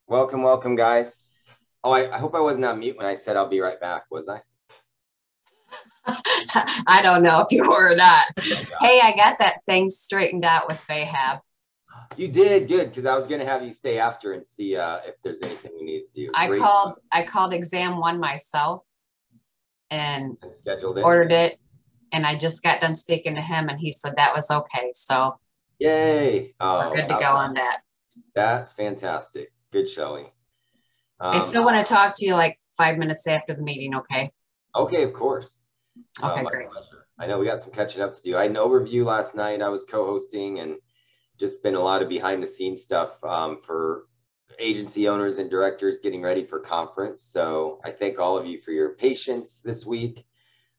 Welcome, welcome, guys. Oh, I hope I wasn't on mute when I said I'll be right back, was I? I don't know if you were or not. Hey, I got that thing straightened out with Bayhab. You did good, because I was going to have you stay after and see if there's anything we need to do. I called exam 1 myself and scheduled it. Ordered it, and I just got done speaking to him, and he said that was okay. So yay! We're good to go on that. That's fantastic. Good showing. I still want to talk to you like 5 minutes after the meeting. Okay. Okay, of course. Okay, great. Pleasure. I know we got some catching up to do. I had an overview last night. I was co-hosting and just been a lot of behind the scenes stuff for agency owners and directors getting ready for conference. So I thank all of you for your patience this week.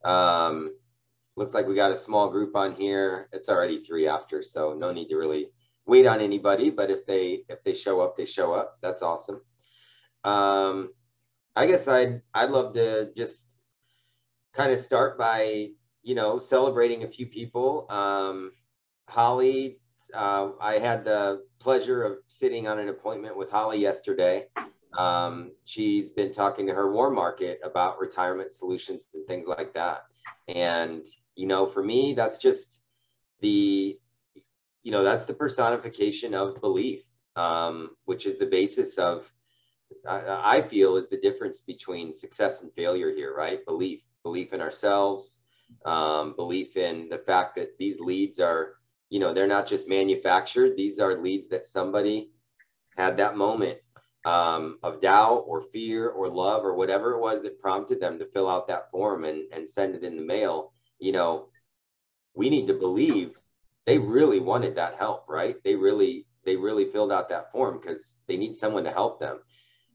Looks like we got a small group on here. It's already 3 after, so no need to really wait on anybody. But if they show up, they show up. That's awesome. I guess I'd love to just kind of start by, celebrating a few people. Holly, I had the pleasure of sitting on an appointment with Holly yesterday. She's been talking to her warm market about retirement solutions and things like that. And, for me, that's just that's the personification of belief, which is the basis of, I feel, is the difference between success and failure here, right? Belief in ourselves, belief in the fact that these leads are, they're not just manufactured. These are leads that somebody had that moment of doubt or fear or love or whatever it was that prompted them to fill out that form and send it in the mail. We need to believe they really wanted that help, right? They really filled out that form because they need someone to help them.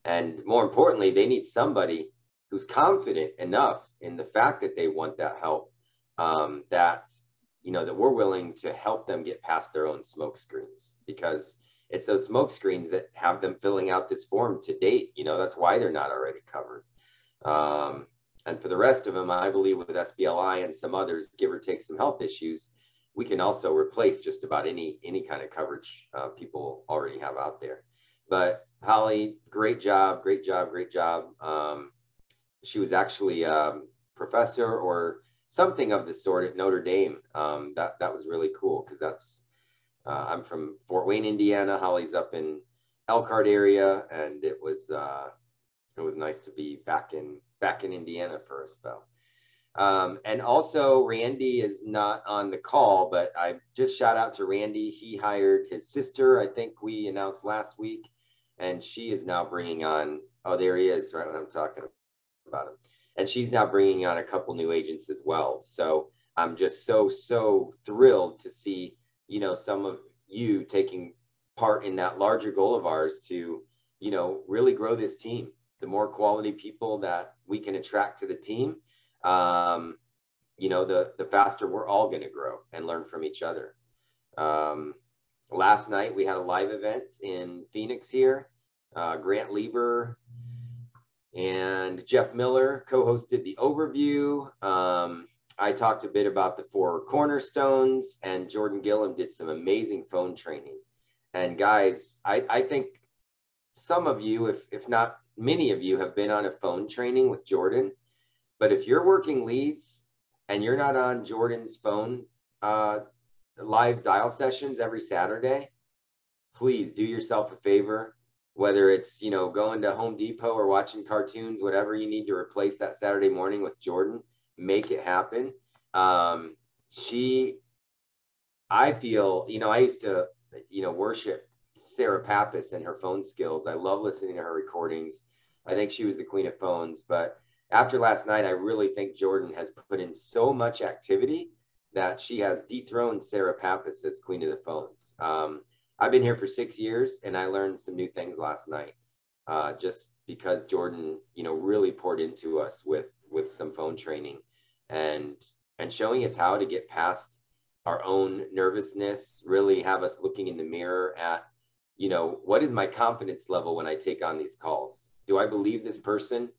And more importantly, they need somebody who's confident enough in the fact that they want that help, that we're willing to help them get past their own smoke screens, because it's those smoke screens that have them filling out this form to date. That's why they're not already covered. And for the rest of them, I believe with SBLI and some others, give or take some health issues, we can also replace just about any kind of coverage people already have out there. But Holly, great job. She was actually a professor or something of the sort at Notre Dame. That was really cool, because that's I'm from Fort Wayne, Indiana. Holly's up in Elkhart area, and it was nice to be back in Indiana for a spell. And also, Randy is not on the call, but I just shout out to Randy. He hired his sister, I think we announced last week, and she is now bringing on, oh, there he is, right when I'm talking about him. And she's now bringing on a couple new agents as well. So I'm just so thrilled to see, some of you taking part in that larger goal of ours to, really grow this team. The more quality people that we can attract to the team, the faster we're all going to grow and learn from each other. Last night we had a live event in Phoenix here. Grant Lieber and Jeff Miller co-hosted the overview. I talked a bit about the 4 cornerstones, and Jordan Gillum did some amazing phone training. And guys, I think some of you, if not many of you, have been on a phone training with Jordan. But if you're working leads and you're not on Jordan's phone live dial sessions every Saturday, please do yourself a favor. Whether it's, going to Home Depot or watching cartoons, whatever you need to replace that Saturday morning with Jordan, make it happen. I feel, I used to, worship Sarah Pappas and her phone skills. I love listening to her recordings. I think she was the queen of phones. But after last night, I really think Jordan has put in so much activity that she has dethroned Sarah Pappas as queen of the phones. I've been here for 6 years, and I learned some new things last night, just because Jordan, really poured into us with some phone training and showing us how to get past our own nervousness, really have us looking in the mirror at, what is my confidence level when I take on these calls? Do I believe this person,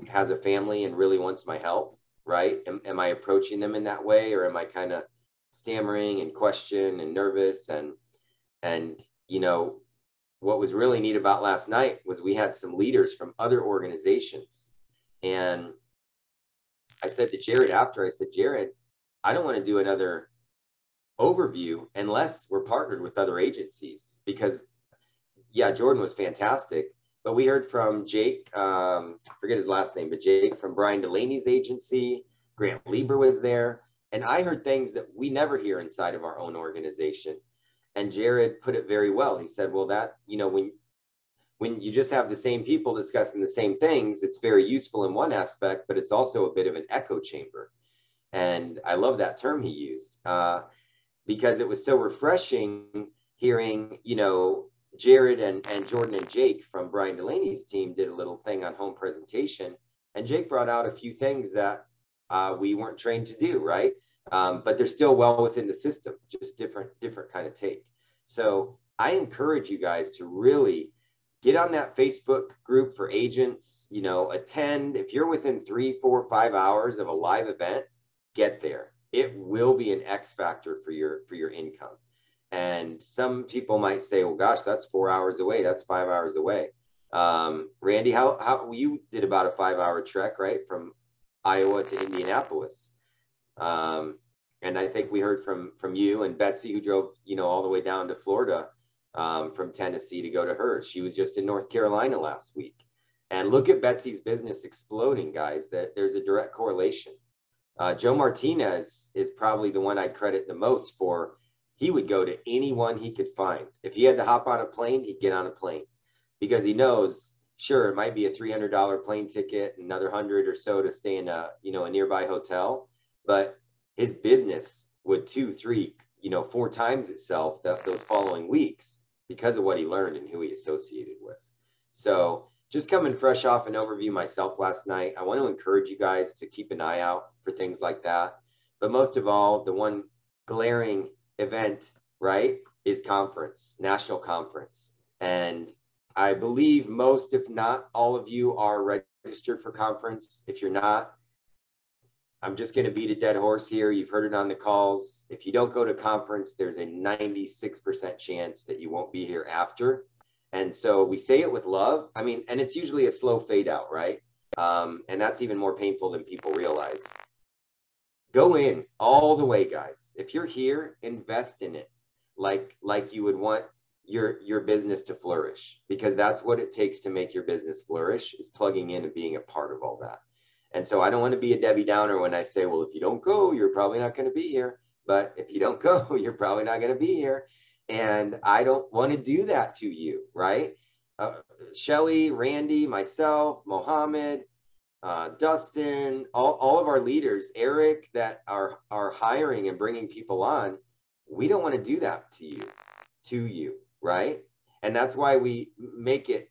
has a family and really wants my help, right? Am I approaching them in that way, or am I kind of stammering and question and nervous and what was really neat about last night was we had some leaders from other organizations. And I said to Jared after, I said, Jared, I don't want to do another overview unless we're partnered with other agencies, because yeah, Jordan was fantastic, but we heard from Jake, forget his last name, but Jake from Brian Delaney's agency, Grant Lieber was there. And I heard things that we never hear inside of our own organization. And Jared put it very well. He said, well, that, you know, when you just have the same people discussing the same things, it's very useful in one aspect, but it's also a bit of an echo chamber. And I love that term he used, because it was so refreshing hearing, you know, Jared and Jordan and Jake from Brian Delaney's team did a little thing on home presentation. And Jake brought out a few things that we weren't trained to do, right? But they're still well within the system, just different kind of take. So I encourage you guys to really get on that Facebook group for agents, you know, attend. If you're within 3, 4, 5 hours of a live event, get there. It will be an X factor for your income. And some people might say, well, gosh, that's 4 hours away. That's 5 hours away. Randy, how you did about a 5-hour trek, right? From Iowa to Indianapolis. And I think we heard from you and Betsy, who drove, you know, all the way down to Florida from Tennessee to go to hers. She was just in North Carolina last week. And look at Betsy's business exploding, guys, that there's a direct correlation. Joe Martinez is probably the one I'd credit the most for. He would go to anyone he could find. If he had to hop on a plane, he'd get on a plane, because he knows, sure, it might be a $300 plane ticket, another 100 or so to stay in a, you know, a nearby hotel, but his business would 2, 3, you know, 4 times itself those following weeks because of what he learned and who he associated with. So just coming fresh off an overview myself last night, I want to encourage you guys to keep an eye out for things like that. But most of all, the one glaring event, right, is conference, national conference. And I believe most, if not all of you, are registered for conference. If you're not, I'm just going to beat a dead horse here. You've heard it on the calls. If you don't go to conference, there's a 96% chance that you won't be here after. And so we say it with love. I mean, and it's usually a slow fade out, right? And that's even more painful than people realize. Go in all the way, guys. If you're here, invest in it like you would want your business to flourish, because that's what it takes to make your business flourish, is plugging in and being a part of all that. And so I don't want to be a Debbie Downer when I say, well, if you don't go, you're probably not going to be here. But if you don't go, you're probably not going to be here. And I don't want to do that to you, right? Shelly, Randy, myself, Mohammed, Dustin, all of our leaders, Eric, that are hiring and bringing people on, we don't want to do that to you, right? And that's why we make it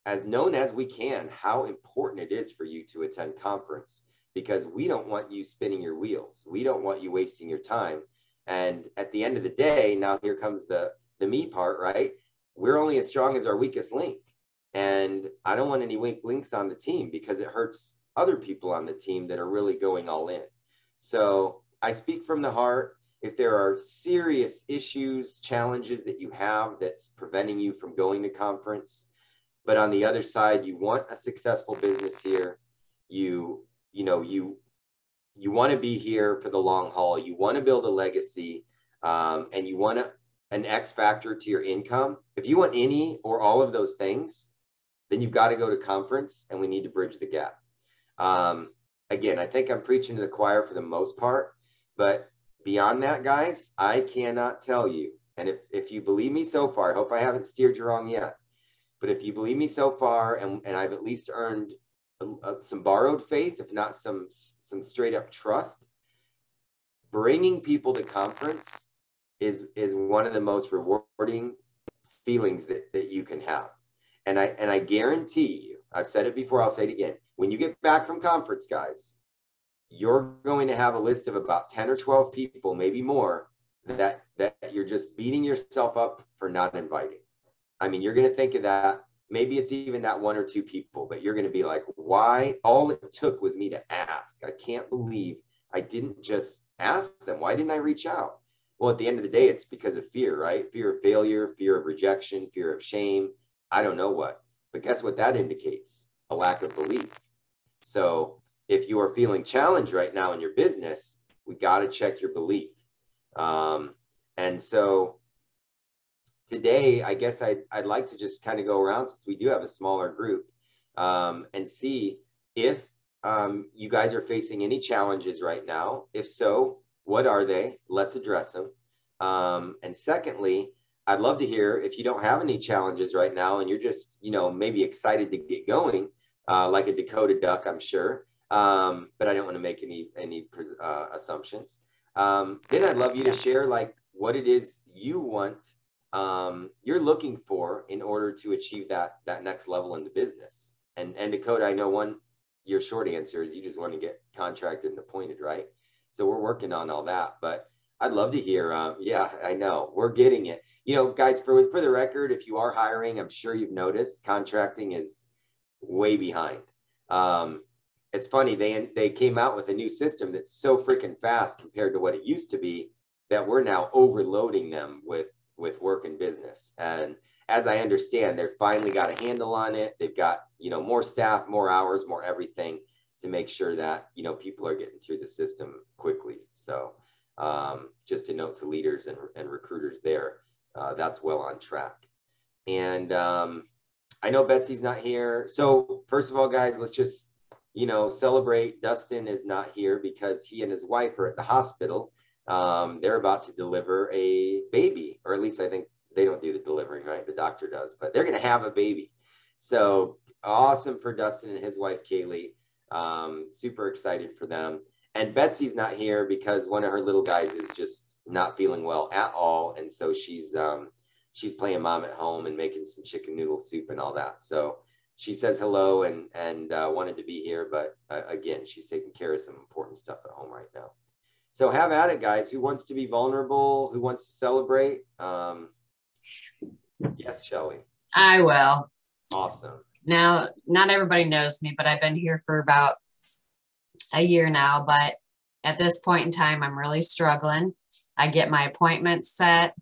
as known as we can how important it is for you to attend conference, because we don't want you spinning your wheels. We don't want you wasting your time. And at the end of the day, now here comes the me part, right? We're only as strong as our weakest link. And I don't want any weak links on the team, because it hurts other people on the team that are really going all in. So I speak from the heart. If there are serious issues, challenges that you have that's preventing you from going to conference, but on the other side, you want a successful business here, you want to be here for the long haul, you want to build a legacy, and you want an X factor to your income. If you want any or all of those things, then you've got to go to conference, and we need to bridge the gap. Again, I think I'm preaching to the choir for the most part, but beyond that, guys, I cannot tell you. And if you believe me so far, I hope I haven't steered you wrong yet, but if you believe me so far, and I've at least earned some borrowed faith, if not some straight up trust, bringing people to conference is one of the most rewarding feelings that you can have. And I guarantee you, I've said it before, I'll say it again. When you get back from conference, guys, you're going to have a list of about 10 or 12 people, maybe more, that you're just beating yourself up for not inviting. I mean, you're going to think of that. Maybe it's even that 1 or 2 people, but you're going to be like, why? All it took was me to ask. I can't believe I didn't just ask them. Why didn't I reach out? Well, at the end of the day, it's because of fear, right? Fear of failure, fear of rejection, fear of shame. I don't know what, but guess what that indicates? A lack of belief. So if you are feeling challenged right now in your business, we got to check your belief. And so today, I guess I'd like to just kind of go around, since we do have a smaller group, and see if you guys are facing any challenges right now. If so, what are they? Let's address them. And secondly, I'd love to hear if you don't have any challenges right now and you're just, maybe excited to get going, like a Dakota duck, I'm sure. But I don't want to make any assumptions. Then I'd love you to share like what it is you want, you're looking for in order to achieve that next level in the business. And Dakota, I know your short answer is you just want to get contracted and appointed, right? So we're working on all that, but I'd love to hear. Yeah, I know we're getting it. Guys, for the record, if you are hiring, I'm sure you've noticed contracting is way behind. It's funny, they came out with a new system that's so freaking fast compared to what it used to be that we're now overloading them with work and business. And as I understand, they've finally got a handle on it. They've got, more staff, more hours, more everything to make sure that, people are getting through the system quickly. So just a note to leaders and recruiters there, that's well on track. And I know Betsy's not here. So first of all, guys, let's just, celebrate. Dustin is not here because he and his wife are at the hospital. They're about to deliver a baby, or at least I think they don't do the delivering, right? The doctor does, but they're going to have a baby. So awesome for Dustin and his wife, Kaylee. Super excited for them. And Betsy's not here because one of her little guys is just not feeling well at all. And so she's playing mom at home and making some chicken noodle soup and all that. So she says hello and wanted to be here. But again, she's taking care of some important stuff at home right now. So have at it, guys. Who wants to be vulnerable? Who wants to celebrate? Yes, Shelly. I will. Awesome. Now, not everybody knows me, but I've been here for about a year now. But at this point in time, I'm really struggling. I get my appointments set,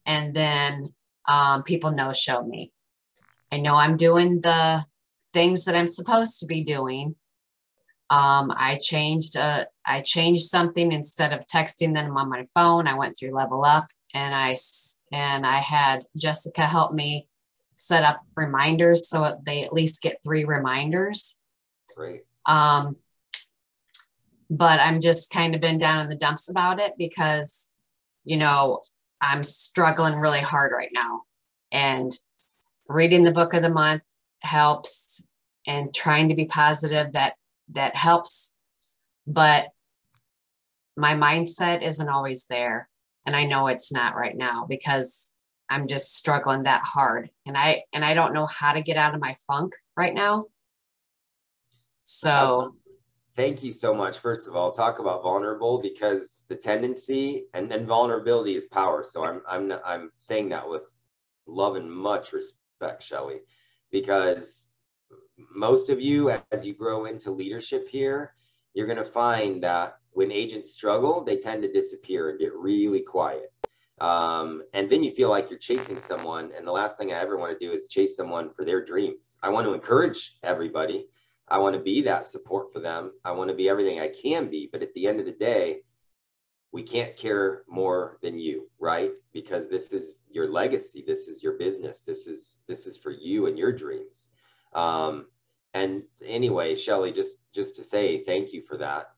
and then people no-show me. I know I'm doing the things that I'm supposed to be doing. I changed something. Instead of texting them on my phone, I went through Level Up, and I had Jessica help me set up reminders so they at least get 3 reminders. Great. But I'm just kind of been down in the dumps about it because, I'm struggling really hard right now, and reading the book of the month helps, and trying to be positive, that helps, but my mindset isn't always there. And I know it's not right now because I'm just struggling that hard. And I don't know how to get out of my funk right now. So thank you so much. First of all, talk about vulnerable, because the tendency and vulnerability is power. So I'm saying that with love and much respect, Shelly, because most of you, as you grow into leadership here, you're going to find that when agents struggle, they tend to disappear and get really quiet. And then you feel like you're chasing someone. And the last thing I ever want to do is chase someone for their dreams. I want to encourage everybody. I want to be that support for them. I want to be everything I can be. But at the end of the day, we can't care more than you, right? Because this is your legacy. This is your business. This is for you and your dreams. And anyway, Shelly, just to say thank you for that.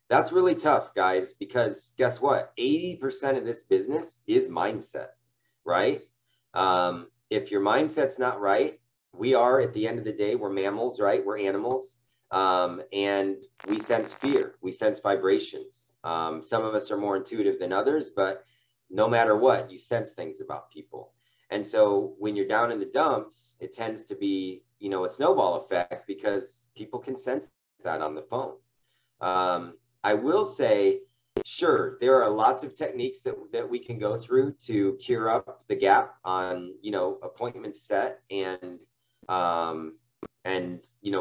That's really tough, guys, because guess what? 80% of this business is mindset, right? If your mindset's not right, we are, at the end of the day, we're mammals, right? We're animals. And we sense fear. We sense vibrations. Some of us are more intuitive than others, but no matter what, you sense things about people. And so when you're down in the dumps, it tends to be, a snowball effect, because people can sense that on the phone. I will say, sure, there are lots of techniques that we can go through to cure up the gap on, appointments set and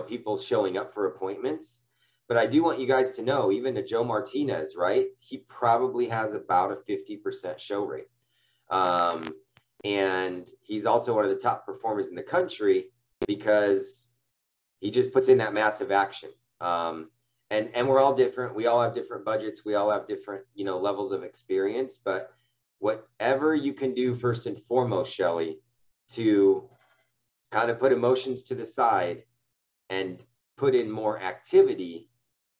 people showing up for appointments. But I do want you guys to know, even to Joe Martinez, right? He probably has about a 50% show rate. And he's also one of the top performers in the country because he just puts in that massive action. And we're all different. We all have different budgets. We all have different, levels of experience. But whatever you can do first and foremost, Shelly, to kind of put emotions to the side and put in more activity,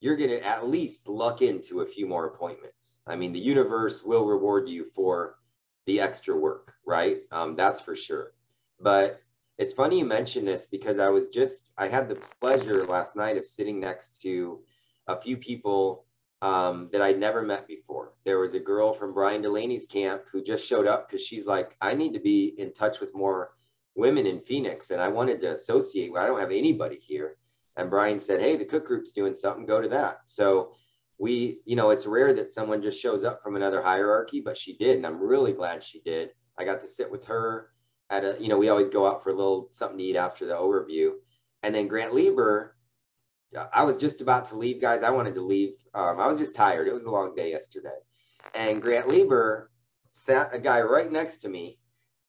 you're going to at least luck into a few more appointments. I mean, the universe will reward you for the extra work, right? That's for sure. But it's funny you mention this because I had the pleasure last night of sitting next to a few people that I'd never met before. There was a girl from Brian Delaney's camp who just showed up because she's like, I need to be in touch with more women in Phoenix, and I wanted to associate. I don't have anybody here. And Brian said, hey, the cook group's doing something, go to that. So it's rare that someone just shows up from another hierarchy, but she did. And I'm really glad she did. I got to sit with her at we always go out for a little something to eat after the overview. And then Grant Lieber, I was just about to leave, guys. I wanted to leave. I was just tired. It was a long day yesterday. And Grant Lieber sat a guy right next to me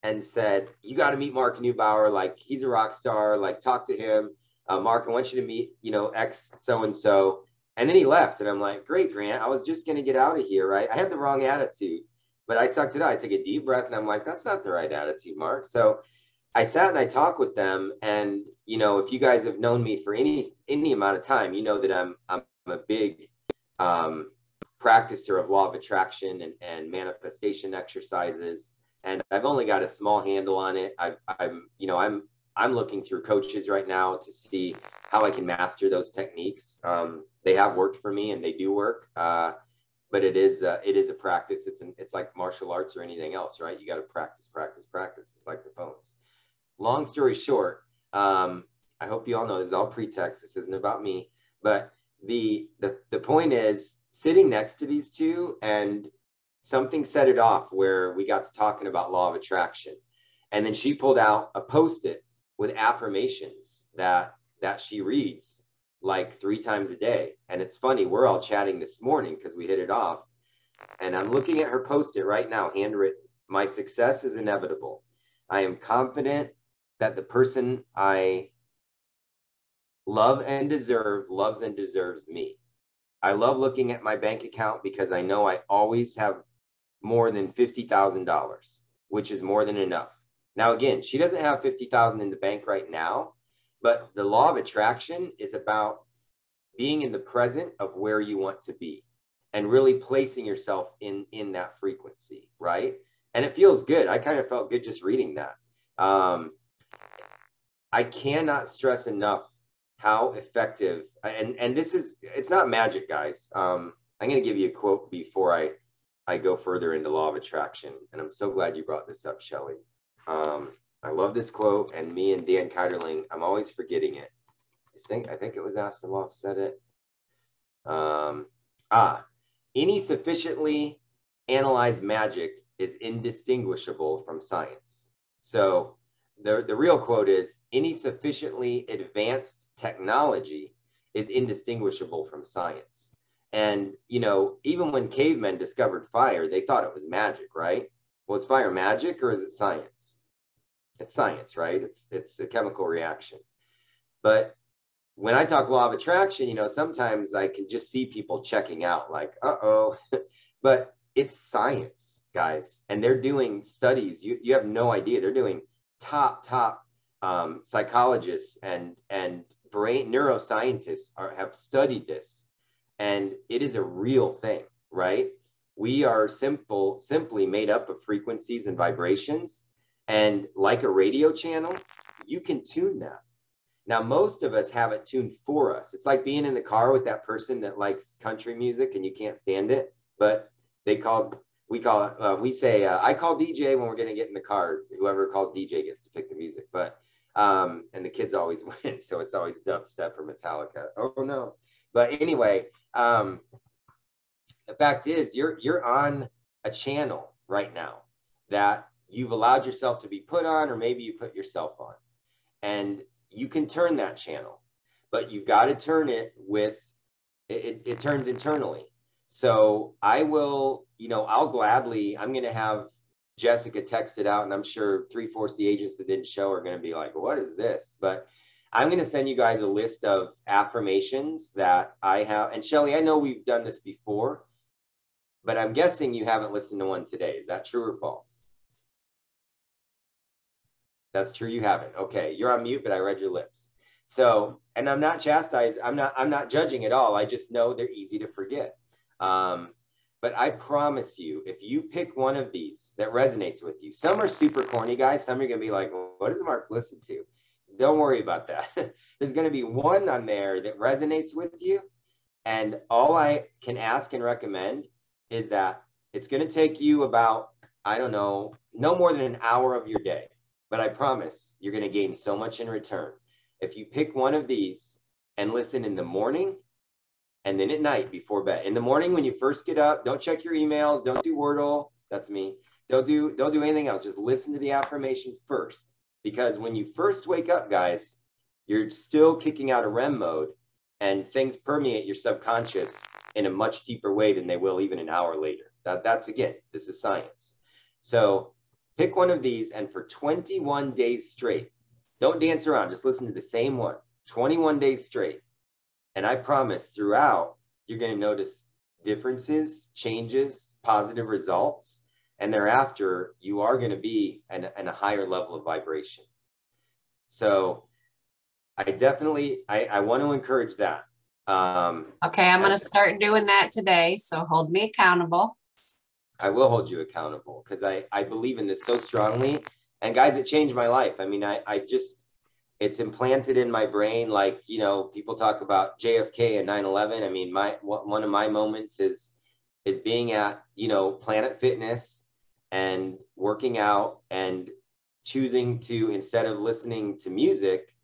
and said, you got to meet Mark Newbauer. Like, he's a rock star. Like, talk to him. Mark, I want you to meet, X so-and-so. And then he left. And I'm like, great, Grant. I was just going to get out of here, right? I had the wrong attitude, but I sucked it out. I took a deep breath and I'm like, that's not the right attitude, Mark. So I sat and I talked with them. And, if you guys have known me for any amount of time, you know that I'm a big practicer of law of attraction and manifestation exercises. And I've only got a small handle on it. I'm looking through coaches right now to see how I can master those techniques. They have worked for me and they do work, but it is a practice. It's like martial arts or anything else, right? You got to practice. It's like the phones. Long story short, I hope you all know this is all pretext. This isn't about me, but the point is sitting next to these two, and something set it off where we got to talking about law of attraction, and then she pulled out a Post-it with affirmations that she reads like 3 times a day. And it's funny, we're all chatting this morning because we hit it off, and I'm looking at her Post-it right now, handwritten. My success is inevitable. I am confident that the person I love and deserve loves and deserves me. I love looking at my bank account because I know I always have more than $50,000, which is more than enough. Now, again, she doesn't have $50,000 in the bank right now, but the law of attraction is about being in the present of where you want to be and really placing yourself in that frequency, right? And it feels good. I kind of felt good just reading that. I cannot stress enough how effective, and it's not magic, guys. I'm going to give you a quote before I go further into law of attraction. And I'm so glad you brought this up, Shelly. I love this quote, and me and Dan Keiderling, I'm always forgetting it. I think it was Asimov said it. Any sufficiently analyzed magic is indistinguishable from science. So the real quote is, any sufficiently advanced technology is indistinguishable from science. And, even when cavemen discovered fire, they thought it was magic, right? Well, is fire magic or is it science? It's science, right? It's a chemical reaction. But when I talk law of attraction, sometimes I can just see people checking out like, uh-oh, but it's science, guys. And they're doing studies. You have no idea. They're doing top psychologists and brain neuroscientists have studied this. And it is a real thing, right? We are simply made up of frequencies and vibrations. And like a radio channel, you can tune that. Now, most of us have it tuned for us. It's like being in the car with that person that likes country music and you can't stand it, but we say, I call DJ when we're going to get in the car. Whoever calls DJ gets to pick the music, but, and the kids always win. So it's always dubstep or Metallica. Oh no. But anyway, the fact is you're on a channel right now that you've allowed yourself to be put on, or maybe you put yourself on, and you can turn that channel, but you've got to turn it with it turns internally. So I will, I'll gladly, I'm going to have Jessica text it out, and I'm sure 3/4 the agents that didn't show are going to be like, what is this? But I'm going to send you guys a list of affirmations that I have. And Shelly, I know we've done this before, but I'm guessing you haven't listened to one today. Is that true or false? That's true. You haven't. Okay. You're on mute, but I read your lips. So, and I'm not chastised. I'm not judging at all. I just know they're easy to forget. But I promise you, if you pick one of these that resonates with you, some are super corny, guys. Some are going to be like, well, what does Mark listen to? Don't worry about that. There's going to be one on there that resonates with you. And all I can ask and recommend is that it's going to take you about, I don't know, no more than an hour of your day. But I promise you're going to gain so much in return. If you pick one of these and listen in the morning and then at night before bed. In the morning when you first get up, don't check your emails, don't do Wordle. That's me. Don't do anything else. Just listen to the affirmation first. Because when you first wake up, guys, you're still kicking out of REM mode, and things permeate your subconscious in a much deeper way than they will even an hour later. That's again, this is science. So pick one of these, and for 21 days straight, don't dance around, just listen to the same one, 21 days straight. And I promise throughout, you're going to notice differences, changes, positive results. And thereafter, you are going to be in a higher level of vibration. So I definitely, I want to encourage that. Okay, I'm going to start doing that today. So hold me accountable. I will hold you accountable because I believe in this so strongly. And guys, it changed my life. I mean, I just, it's implanted in my brain. Like, people talk about JFK and 9/11. I mean, one of my moments is being at, Planet Fitness and working out and choosing to, instead of listening to music,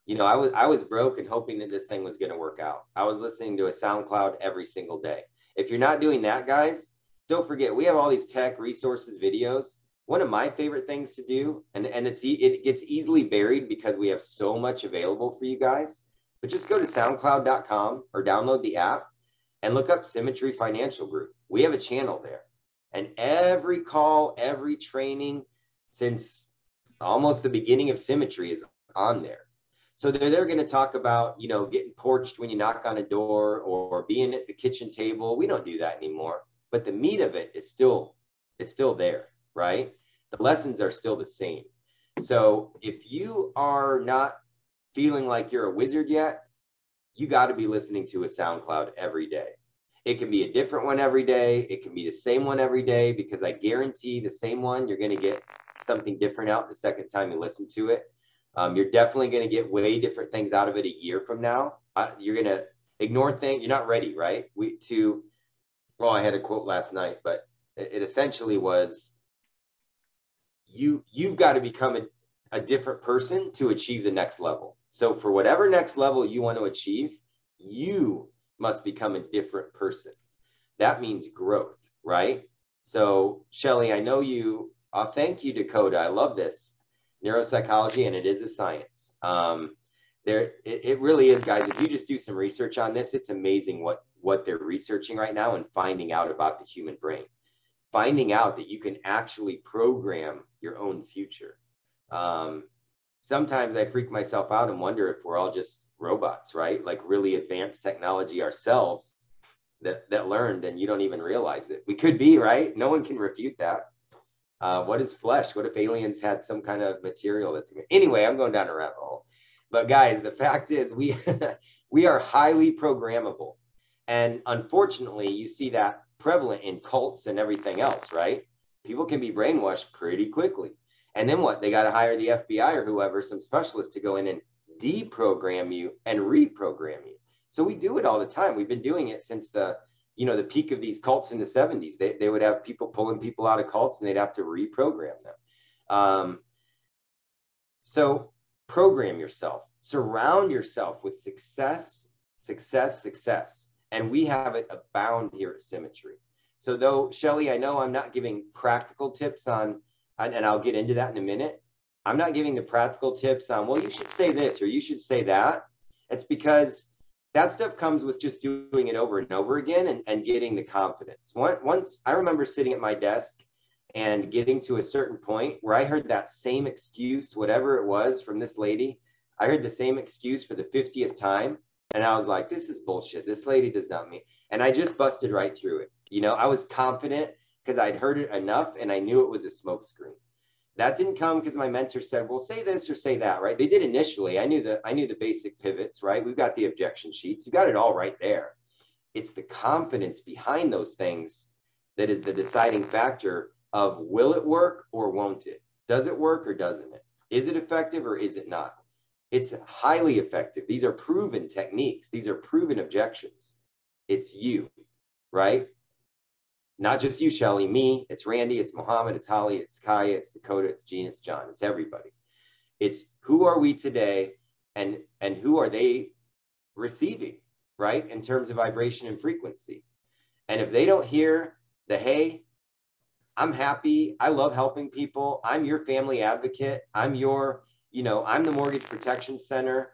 I was broke and hoping that this thing was going to work out. I was listening to a SoundCloud every single day. If you're not doing that, guys, don't forget, we have all these tech resources, videos. One of my favorite things to do, and it gets easily buried because we have so much available for you guys, but just go to soundcloud.com or download the app and look up Symmetry Financial Group. We have a channel there. And every call, every training since almost the beginning of Symmetry is on there. So they're going to talk about, getting porched when you knock on a door or being at the kitchen table. We don't do that anymore. But the meat of it is still there, right? The lessons are still the same. So if you are not feeling like you're a wizard yet, you got to be listening to a SoundCloud every day. It can be a different one every day. It can be the same one every day, because I guarantee the same one, you're going to get something different out the second time you listen to it. You're definitely going to get way different things out of it a year from now. You're going to ignore things. You're not ready, right? I had a quote last night, but it essentially was, you've got to become a different person to achieve the next level. So for whatever next level you want to achieve, you must become a different person. That means growth, right? So Shelly, I know you, thank you, Dakota. I love this. Neuropsychology, and it is a science. It really is, guys. If you just do some research on this, it's amazing what they're researching right now and finding out about the human brain, finding out that you can actually program your own future. Sometimes I freak myself out and wonder if we're all just robots, right? Like really advanced technology ourselves that learned and you don't even realize it. We could be, right? No one can refute that. What is flesh? What if aliens had some kind of material that anyway, I'm going down a rabbit hole. But guys, the fact is we are highly programmable. And unfortunately, you see that prevalent in cults and everything else, right? People can be brainwashed pretty quickly. And then what? They got to hire the FBI or whoever, some specialist, to go in and deprogram you and reprogram you. So we do it all the time. We've been doing it since the peak of these cults in the 70s. They would have people pulling people out of cults and they'd have to reprogram them. So program yourself, surround yourself with success. And we have it abound here at Symmetry. So though, Shelly, I know I'm not giving practical tips on, and I'll get into that in a minute. I'm not giving the practical tips on, well, you should say this or you should say that. It's because that stuff comes with just doing it over and over again and getting the confidence. Once I remember sitting at my desk and getting to a certain point where I heard that same excuse, whatever it was from this lady, I heard the same excuse for the 50th time. And I was like, this is bullshit. This lady does not mean. And I just busted right through it. You know, I was confident because I'd heard it enough and I knew it was a smokescreen. That didn't come because my mentor said, well, say this or say that, right? They did initially. I knew the basic pivots, right? We've got the objection sheets. You got it all right there. It's the confidence behind those things that is the deciding factor of will it work or won't it? Does it work or doesn't it? Is it effective or is it not? It's highly effective. These are proven techniques. These are proven objections. It's you, right? Not just you, Shelly, me, it's Randy, it's Mohammed, it's Holly, it's Kaya, it's Dakota, it's Gene, it's John, it's everybody. It's who are we today and who are they receiving, right? In terms of vibration and frequency. And if they don't hear the, hey, I'm happy, I love helping people, I'm your family advocate, I'm your, you know, I'm the Mortgage Protection Center,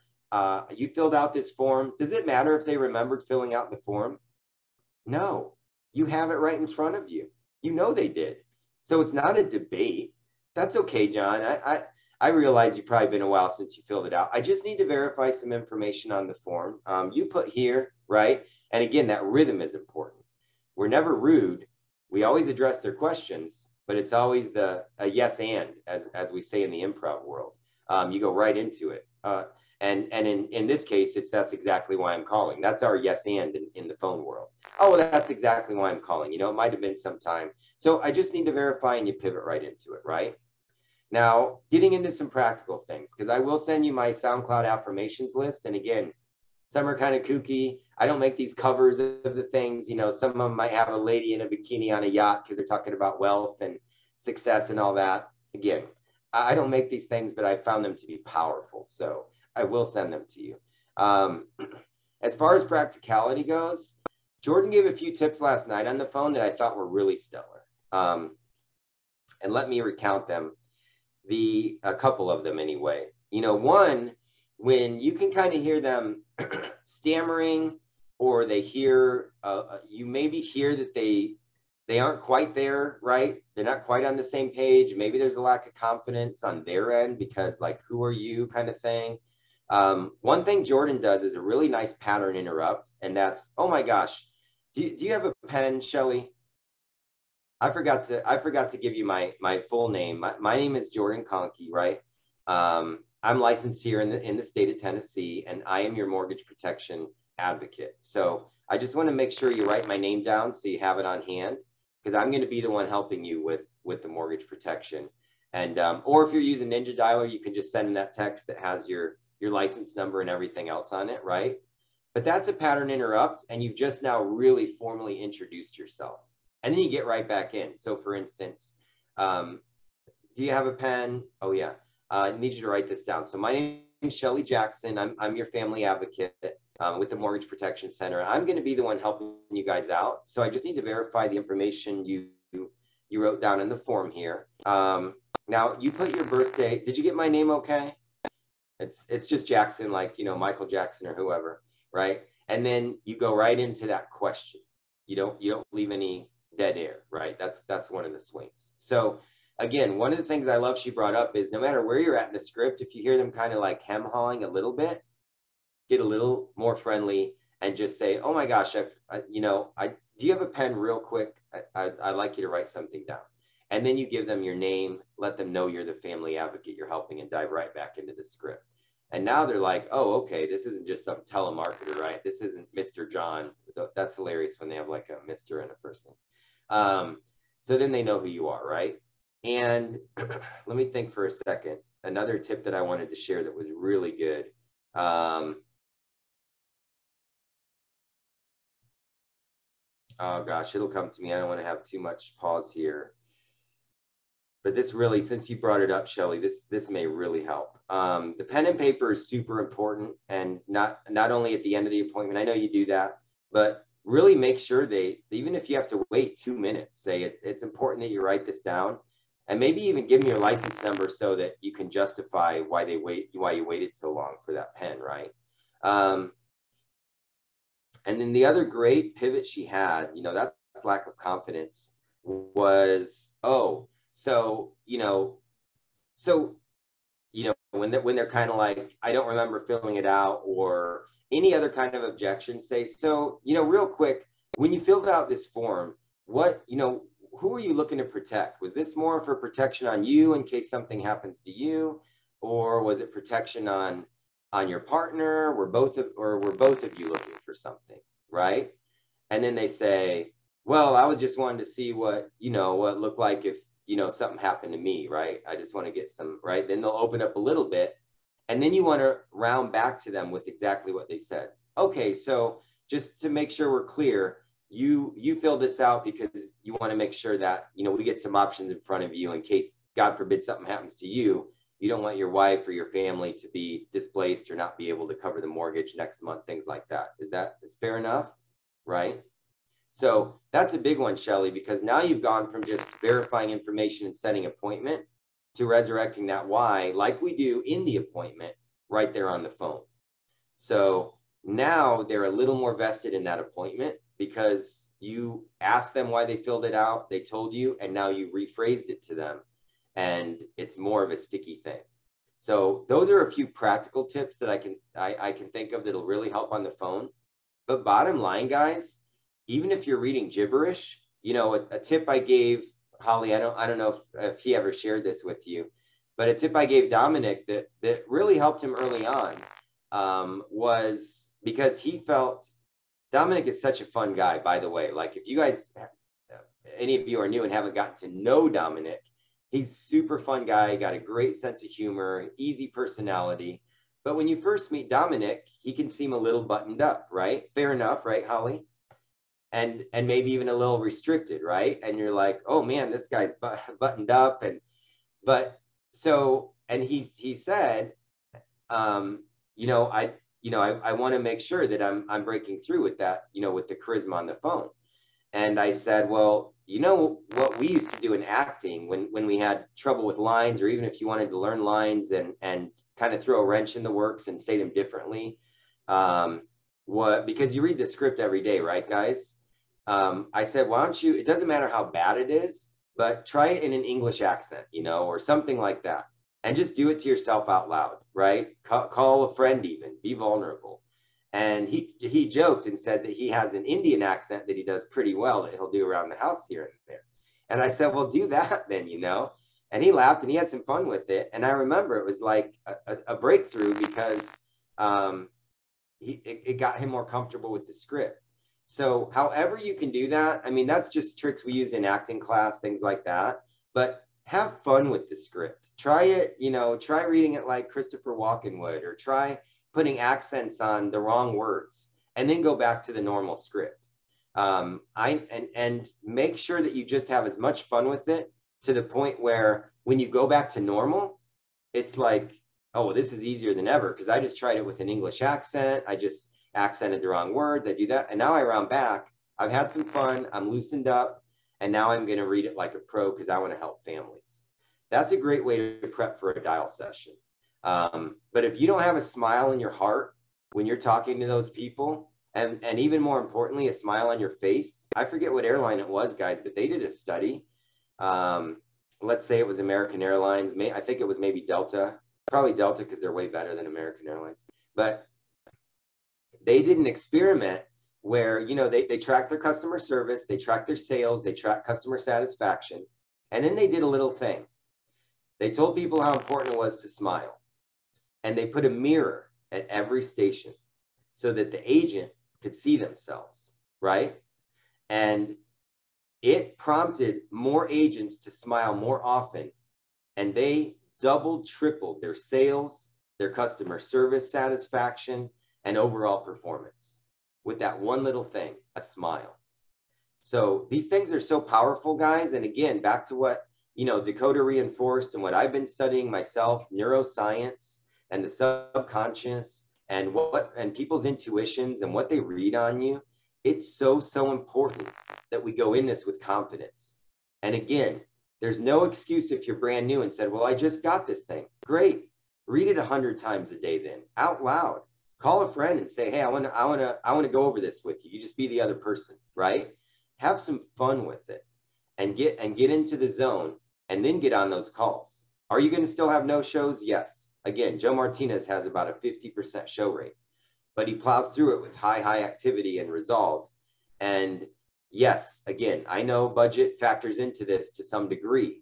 you filled out this form. Does it matter if they remembered filling out the form? No. You have it right in front of you. You know they did. So it's not a debate. That's okay, John. I realize you've probably been a while since you filled it out. I just need to verify some information on the form. You put here, right? And again, that rhythm is important. We're never rude. We always address their questions, but it's always a yes and, as we say in the improv world. You go right into it. And in this case, that's exactly why I'm calling. That's our yes and in the phone world. Oh, well, that's exactly why I'm calling. You know, it might have been some time. So I just need to verify and you pivot right into it, right? Now, getting into some practical things, because I will send you my SoundCloud affirmations list. And again, some are kind of kooky. I don't make these covers of the things. You know, some of them might have a lady in a bikini on a yacht because they're talking about wealth and success and all that. Again, I don't make these things, but I found them to be powerful. So I will send them to you. As far as practicality goes, Jordan gave a few tips last night on the phone that I thought were really stellar. And let me recount them, a couple of them anyway. You know, one, when you can kind of hear them stammering, or they hear, you maybe hear that they aren't quite there, right? They're not quite on the same page. Maybe there's a lack of confidence on their end because like, who are you kind of thing. One thing Jordan does is a really nice pattern interrupt. And that's, oh my gosh, do you have a pen, Shelly? I forgot to give you my full name. My name is Jordan Conkey, right? I'm licensed here in the state of Tennessee, and I am your mortgage protection advocate. So I just want to make sure you write my name down so you have it on hand, because I'm going to be the one helping you with the mortgage protection. And or if you're using Ninja Dialer, you can just send them that text that has your license number and everything else on it, right? But that's a pattern interrupt, and you've just now really formally introduced yourself. And then you get right back in. So for instance, do you have a pen? Oh yeah, I need you to write this down. So my name is Shelly Jackson. I'm your family advocate with the Mortgage Protection Center. I'm going to be the one helping you guys out. So I just need to verify the information you wrote down in the form here. Now you put your birthday. Did you get my name okay? It's just Jackson, like, you know, Michael Jackson or whoever, right? And then you go right into that question. You don't leave any dead air, right? That's one of the swings. So again, one of the things I love she brought up is no matter where you're at in the script, if you hear them kind of like hem-hawing a little bit, get a little more friendly and just say, oh my gosh, do you have a pen real quick? I'd like you to write something down. And then you give them your name, let them know you're the family advocate you're helping, and dive right back into the script. And now they're like, oh, okay, this isn't just some telemarketer, right? This isn't Mr. John. That's hilarious when they have like a Mr. and a first name. So then they know who you are, right? And let me think for a second. Another tip that I wanted to share that was really good. Oh gosh, it'll come to me. I don't want to have too much pause here. But this really, since you brought it up, Shelly, this may really help. The pen and paper is super important, and not only at the end of the appointment. I know you do that, but really make sure even if you have to wait 2 minutes, say it's important that you write this down, and maybe even give me your license number so that you can justify why you waited so long for that pen, right? And then the other great pivot she had, that's lack of confidence, was, oh, so, so, when they're kind of like, I don't remember filling it out, or any other kind of objection, say, so, real quick, when you filled out this form, what, who are you looking to protect? Was this more for protection on you in case something happens to you? Or was it protection on your partner? Were both of you looking for something, right? And then they say, well, I was just wanting to see what it looked like if, something happened to me, right? I just want to get some, right? Then they'll open up a little bit. And then you want to round back to them with exactly what they said. Okay, so just to make sure we're clear, you fill this out because you want to make sure that, we get some options in front of you in case, God forbid, something happens to you. You don't want your wife or your family to be displaced or not be able to cover the mortgage next month, things like that. Is fair enough? Right? So that's a big one, Shelley, because now you've gone from just verifying information and setting appointment to resurrecting that why, like we do in the appointment, right there on the phone. So now they're a little more vested in that appointment because you asked them why they filled it out, they told you, and now you rephrased it to them, and it's more of a sticky thing. So those are a few practical tips that I can think of that'll really help on the phone. But bottom line, guys, even if you're reading gibberish, a tip I gave Holly, I don't know if he ever shared this with you, but a tip I gave Dominic that really helped him early on, was because he felt, Dominic is such a fun guy, by the way. Like, if you guys, any of you are new and haven't gotten to know Dominic, he's super fun guy, got a great sense of humor, easy personality. But when you first meet Dominic, he can seem a little buttoned up, right? Fair enough, right, Holly? And maybe even a little restricted, right? And you're like, oh man, this guy's buttoned up. And he said, I want to make sure that I'm breaking through with that, with the charisma on the phone. And I said, well, what we used to do in acting when we had trouble with lines, or even if you wanted to learn lines and kind of throw a wrench in the works and say them differently, because you read the script every day, right, guys? I said, why don't you, it doesn't matter how bad it is, but try it in an English accent, or something like that. And just do it to yourself out loud, right? Call a friend even, be vulnerable. And he joked and said that he has an Indian accent that he does pretty well that he'll do around the house here and there. And I said, well, do that then, And he laughed and he had some fun with it. And I remember it was like a breakthrough because it got him more comfortable with the script. So however you can do that, I mean, that's just tricks we used in acting class, things like that. But have fun with the script. Try it, try reading it like Christopher Walken would, or try putting accents on the wrong words, and then go back to the normal script. And make sure that you just have as much fun with it to the point where when you go back to normal, it's like, oh, well, this is easier than ever because I just tried it with an English accent. I just accented the wrong words. I do that. And now I round back. I've had some fun. I'm loosened up. And now I'm going to read it like a pro because I want to help families. That's a great way to prep for a dial session. But if you don't have a smile in your heart when you're talking to those people, and even more importantly, a smile on your face, I forget what airline it was, guys, but they did a study. Let's say it was American Airlines. I think it was maybe Delta, probably Delta because they're way better than American Airlines. But they did an experiment where, they track their customer service, they track their sales, they track customer satisfaction. And then they did a little thing. They told people how important it was to smile. And they put a mirror at every station so that the agent could see themselves, right? And it prompted more agents to smile more often. And they doubled, tripled their sales, their customer service satisfaction, and overall performance with that one little thing, a smile. So these things are so powerful, guys. And again, back to what, Dakota reinforced and what I've been studying myself, neuroscience and the subconscious and people's intuitions and what they read on you. It's so important that we go in this with confidence. And again, there's no excuse if you're brand new and said, well, I just got this thing. Great. Read it 100 times a day then, out loud. Call a friend and say, hey, I want to go over this with you. You just be the other person, right? Have some fun with it and get into the zone, and then get on those calls. Are you going to still have no shows? Yes. Again, Joe Martinez has about a 50% show rate, but he plows through it with high activity and resolve. And yes, again, I know budget factors into this to some degree,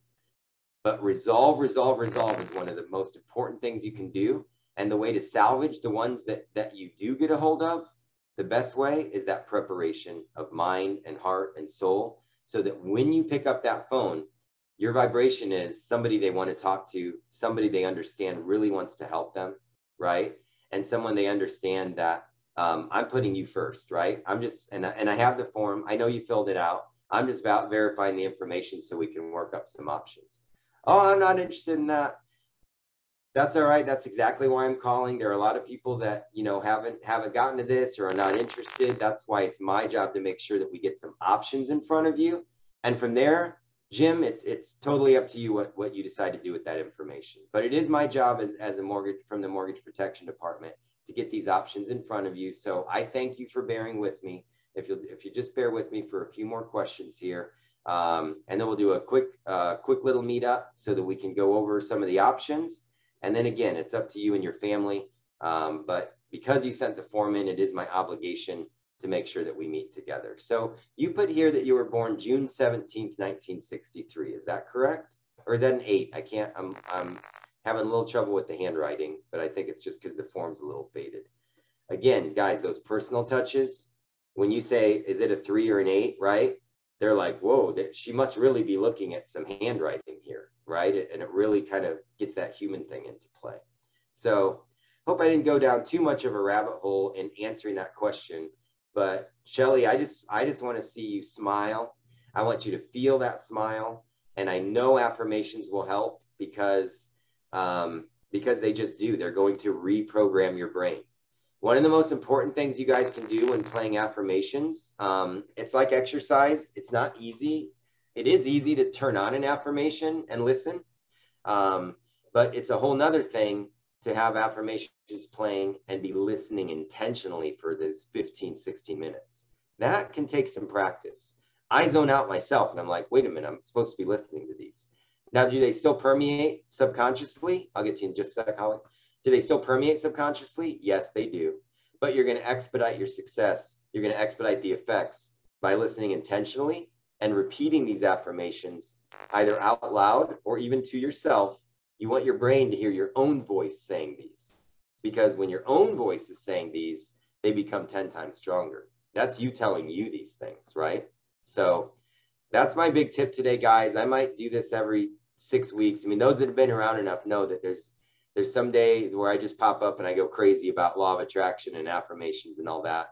but resolve is one of the most important things you can do. And the way to salvage the ones that you do get a hold of, the best way is that preparation of mind and heart and soul, so that when you pick up that phone, your vibration is somebody they want to talk to, somebody they understand really wants to help them, right? And someone they understand that I'm putting you first, right? I'm just, and I have the form. I know you filled it out. I'm just about verifying the information so we can work up some options. Oh, I'm not interested in that. That's all right. That's exactly why I'm calling. There are a lot of people that, you know, haven't gotten to this or are not interested. That's why it's my job to make sure that we get some options in front of you. And from there, Jim, it's totally up to you what you decide to do with that information. But it is my job as a mortgage, from the mortgage protection department, to get these options in front of you. So I thank you for bearing with me. If you just bear with me for a few more questions here, and then we'll do a quick little meetup so that we can go over some of the options. And then again, it's up to you and your family. But because you sent the form in, it is my obligation to make sure that we meet together. So you put here that you were born June 17th, 1963. Is that correct? Or is that an 8? I can't, I'm having a little trouble with the handwriting, but I think it's just because the form's a little faded. Again, guys, those personal touches, when you say, is it a 3 or an 8, right? They're like, whoa, she must really be looking at some handwriting here, right? And it really kind of gets that human thing into play. So hope I didn't go down too much of a rabbit hole in answering that question. But Shelly, I just want to see you smile. I want you to feel that smile. And I know affirmations will help because they just do. They're going to reprogram your brain. One of the most important things you guys can do when playing affirmations, it's like exercise. It's not easy. It is easy to turn on an affirmation and listen. But it's a whole nother thing to have affirmations playing and be listening intentionally for this 15, 16 minutes. That can take some practice. I zone out myself and I'm like, wait a minute, I'm supposed to be listening to these. Now, do they still permeate subconsciously? I'll get to you in just a sec, Holly. Do they still permeate subconsciously? Yes, they do. But you're going to expedite your success. You're going to expedite the effects by listening intentionally and repeating these affirmations either out loud or even to yourself. You want your brain to hear your own voice saying these, because when your own voice is saying these, they become 10 times stronger. That's you telling you these things, right? So that's my big tip today, guys. I might do this every 6 weeks. I mean, those that have been around enough know that there's some day where I just pop up and I go crazy about law of attraction and affirmations and all that,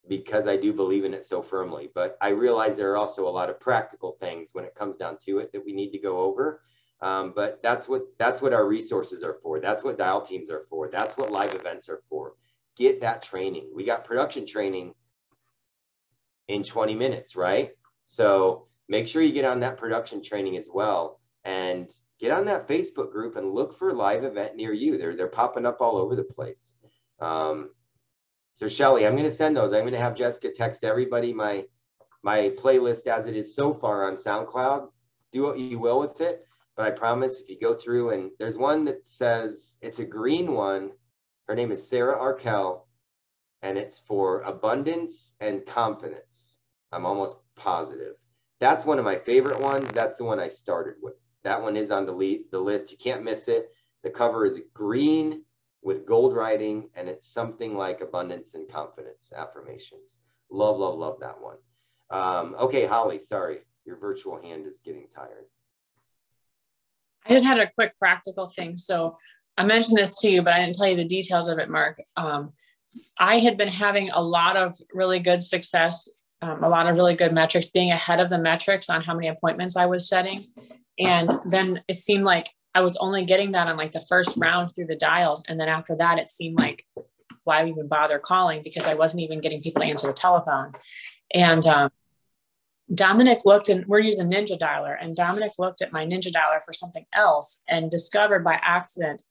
because I do believe in it so firmly. But I realize there are also a lot of practical things when it comes down to it that we need to go over. But that's what our resources are for. That's what dial teams are for. That's what live events are for. Get that training. We got production training in 20 minutes, right? So make sure you get on that production training as well, and get on that Facebook group and look for a live event near you. They're popping up all over the place. So Shelly, I'm going to send those. I'm going to have Jessica text everybody my playlist as it is so far on SoundCloud. Do what you will with it. But I promise if you go through, and there's one that says, it's a green one. Her name is Sarah Arkell, and it's for abundance and confidence. I'm almost positive. That's one of my favorite ones. That's the one I started with. That one is on the list. You can't miss it. The cover is green with gold writing, and it's something like abundance and confidence affirmations. Love, love, love that one. Okay, Holly, sorry. Your virtual hand is getting tired. I just had a quick practical thing. So I mentioned this to you, but I didn't tell you the details of it, Mark. I had been having a lot of really good success, a lot of really good metrics, being ahead of the metrics on how many appointments I was setting. And then it seemed like I was only getting that on like the first round through the dials. And then after that, it seemed like, why even bother calling? Because I wasn't even getting people to answer the telephone. And Dominic looked, and we're using Ninja Dialer, and Dominic looked at my Ninja Dialer for something else and discovered by accident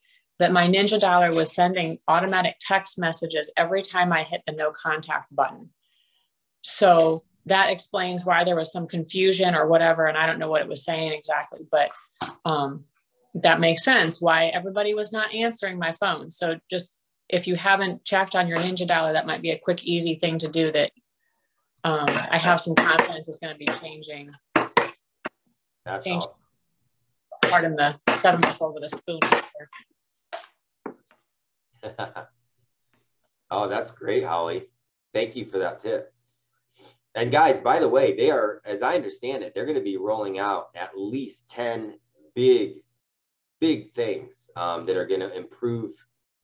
that my Ninja Dialer was sending automatic text messages every time I hit the no contact button. So that explains why there was some confusion or whatever. And I don't know what it was saying exactly, but that makes sense why everybody was not answering my phone. So just, if you haven't checked on your Ninja Dialer, that might be a quick, easy thing to do that I have some confidence is going to be changing. That's awesome. Pardon the 7-month-old with a spoon. Oh, that's great, Holly. Thank you for that tip. And guys, by the way, they are, as I understand it, they're going to be rolling out at least 10 big things that are going to improve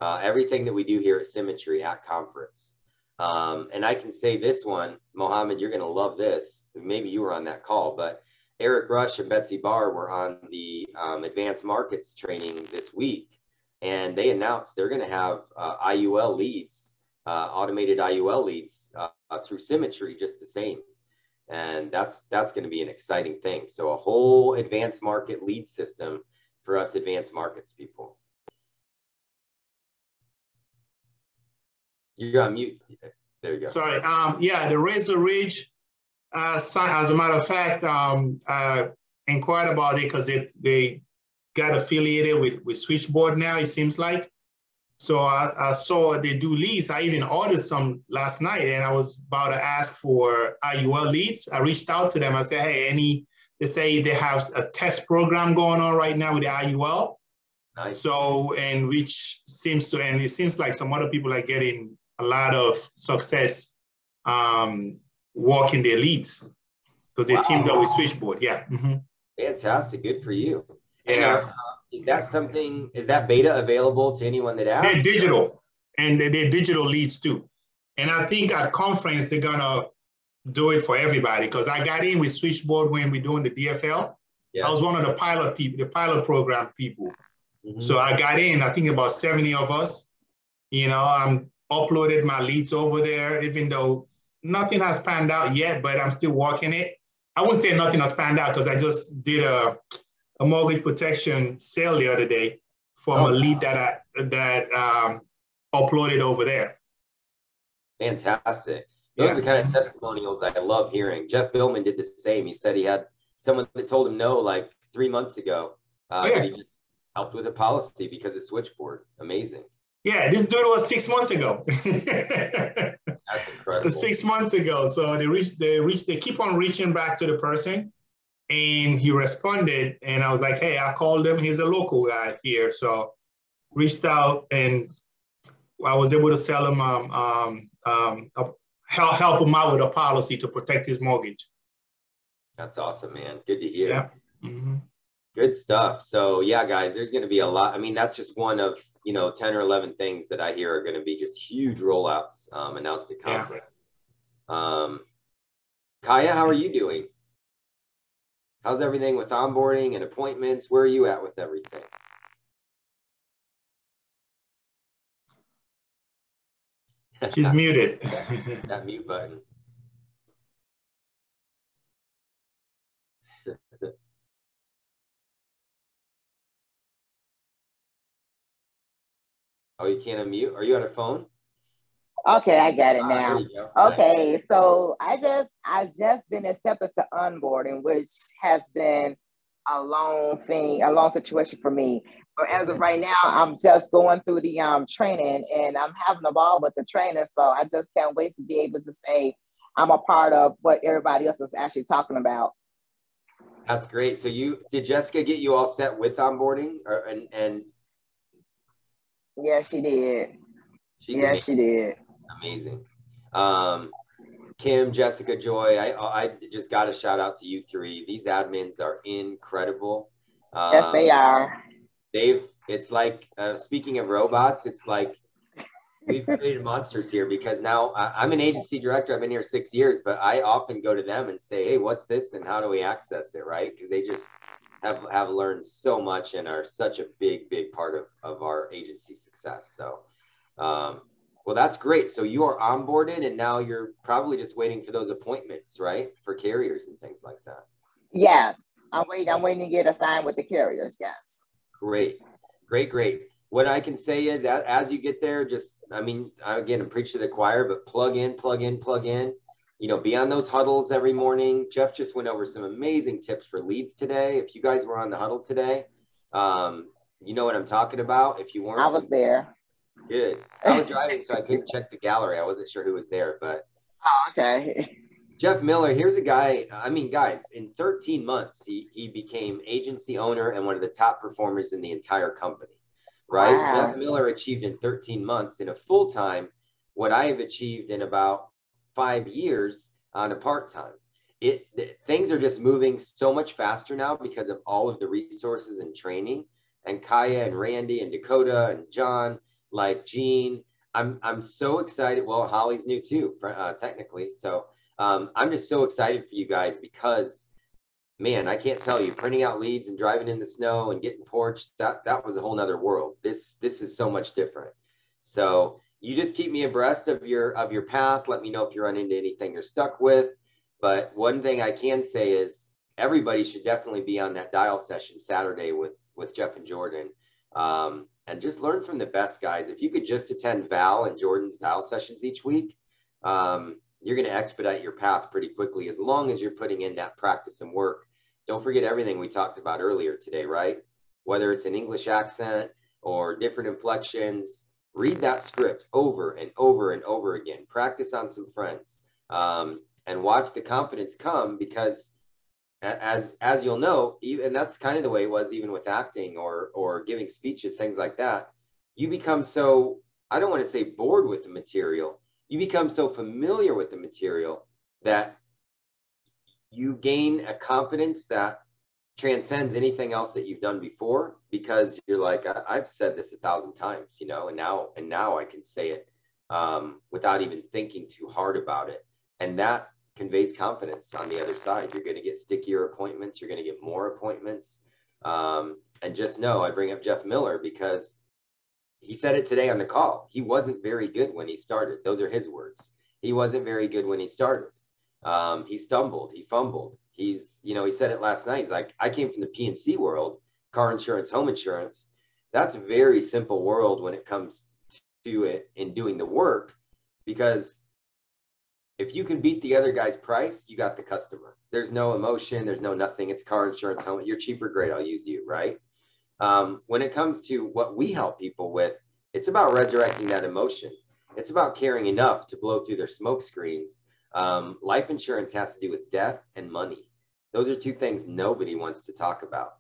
everything that we do here at Symmetry at conference. And I can say this one, Mohammed, you're going to love this. Maybe you were on that call, but Eric Rush and Betsy Barr were on the advanced markets training this week, and they announced they're going to have IUL leads, automated IUL leads through Symmetry, just the same. And that's going to be an exciting thing. So a whole advanced market lead system for us advanced markets people. You're on mute. There you go. Sorry. Yeah, the Razor Ridge, as a matter of fact, inquired about it because they got affiliated with Switchboard now, it seems like. So I saw they do leads. I even ordered some last night, and I was about to ask for IUL leads. I reached out to them. I said, hey, they say they have a test program going on right now with the IUL. Nice. So, and it seems like some other people are getting a lot of success walking their leads because they teamed up with Switchboard. Yeah. Mm-hmm. Fantastic. Good for you. Yeah. And, is that beta available to anyone that asks? They're digital, and they're digital leads too. And I think at conference, they're going to do it for everybody because I got in with Switchboard when we're doing the DFL. Yeah. I was one of the pilot people, the pilot program people. Mm-hmm. So I got in, I think about 70 of us, I'm uploaded my leads over there, even though nothing has panned out yet, but I'm still working it. I wouldn't say nothing has panned out because I just did a mortgage protection sale the other day from a lead that I uploaded over there. Fantastic. Those are the kind of testimonials I love hearing. Jeff Billman did the same. He said he had someone that told him no like 3 months ago. He just helped with a policy because of Switchboard. Amazing. Yeah, this dude was 6 months ago. That's incredible. 6 months ago. So they keep on reaching back to the person, and he responded. And I was like, hey, I called him. He's a local guy here. So reached out, and I was able to sell him, help him out with a policy to protect his mortgage. That's awesome, man. Good to hear. Yeah. Mm-hmm. Good stuff. So yeah, guys, there's going to be a lot. I mean, that's just one of, 10 or 11 things that I hear are going to be just huge rollouts announced at conference. Yeah. Kaya, how are you doing? How's everything with onboarding and appointments? Where are you at with everything? She's muted. That mute button. Oh, you can't unmute? Are you on a phone? Okay, I got it now. Okay, so I've just been accepted to onboarding, which has been a long situation for me. But as of right now, I'm just going through the training, and I'm having a ball with the training. So I just can't wait to be able to say I'm a part of what everybody else is actually talking about. That's great. So did Jessica get you all set with onboarding and Yeah, she did. She did. Amazing. Kim, Jessica, Joy, I just got a shout out to you three. These admins are incredible. Yes, they are. It's like, speaking of robots, it's like we've created monsters here because now I'm an agency director. I've been here 6 years, but I often go to them and say, hey, what's this and how do we access it, right? Because they just have learned so much and are such a big part of our agency success. So, well, that's great. So you are onboarded and now you're probably just waiting for those appointments, right? For carriers and things like that. Yes, I'm waiting to get assigned with the carriers. Yes. Great. what I can say is as you get there, just, I mean, again, I'm preaching to the choir, but plug in, you know, be on those huddles every morning. Jeff just went over some amazing tips for leads today. If you guys were on the huddle today, you know what I'm talking about. If you weren't, I was there. Good. I was driving, so I couldn't check the gallery. I wasn't sure who was there, but. Oh, okay. Jeff Miller, here's a guy, I mean, guys, in 13 months, he became agency owner and one of the top performers in the entire company, right? Wow. Jeff Miller achieved in 13 months in a full-time what I have achieved in about 5 years on a part-time. Things are just moving so much faster now because of all of the resources and training. And Kaya and Randy and Dakota and John, like Gene, I'm so excited. Well, Holly's new too, technically. So I'm just so excited for you guys because, man, I can't tell you, printing out leads and driving in the snow and getting porched, that was a whole nother world. This is so much different. So you just keep me abreast of your path. Let me know if you run into anything you're stuck with. But one thing I can say is everybody should definitely be on that dial session Saturday with Jeff and Jordan. And just learn from the best guys. If you could just attend Val and Jordan's dial sessions each week, you're going to expedite your path pretty quickly as long as you're putting in that practice and work. Don't forget everything we talked about earlier today, right? Whether it's an English accent or different inflections, read that script over and over and over again. Practice on some friends and watch the confidence come because as you'll know, and that's kind of the way it was even with acting or giving speeches, things like that. You become so, I don't want to say bored with the material, you become so familiar with the material that you gain a confidence that transcends anything else that you've done before because you're like, I've said this 1,000 times, you know, and now I can say it without even thinking too hard about it. And that conveys confidence on the other side. You're going to get stickier appointments. You're going to get more appointments. And just know, I bring up Jeff Miller because he said it today on the call. He wasn't very good when he started. Those are his words. He wasn't very good when he started. He stumbled, he fumbled. He said it last night. He's like, I came from the P&C world, car insurance, home insurance. That's a very simple world when it comes to it in doing the work, because if you can beat the other guy's price, you got the customer. There's no emotion. There's no nothing. It's car insurance, home. You're cheaper, great. I'll use you, right? When it comes to what we help people with, it's about resurrecting that emotion. It's about caring enough to blow through their smoke screens. Life insurance has to do with death and money. Those are two things nobody wants to talk about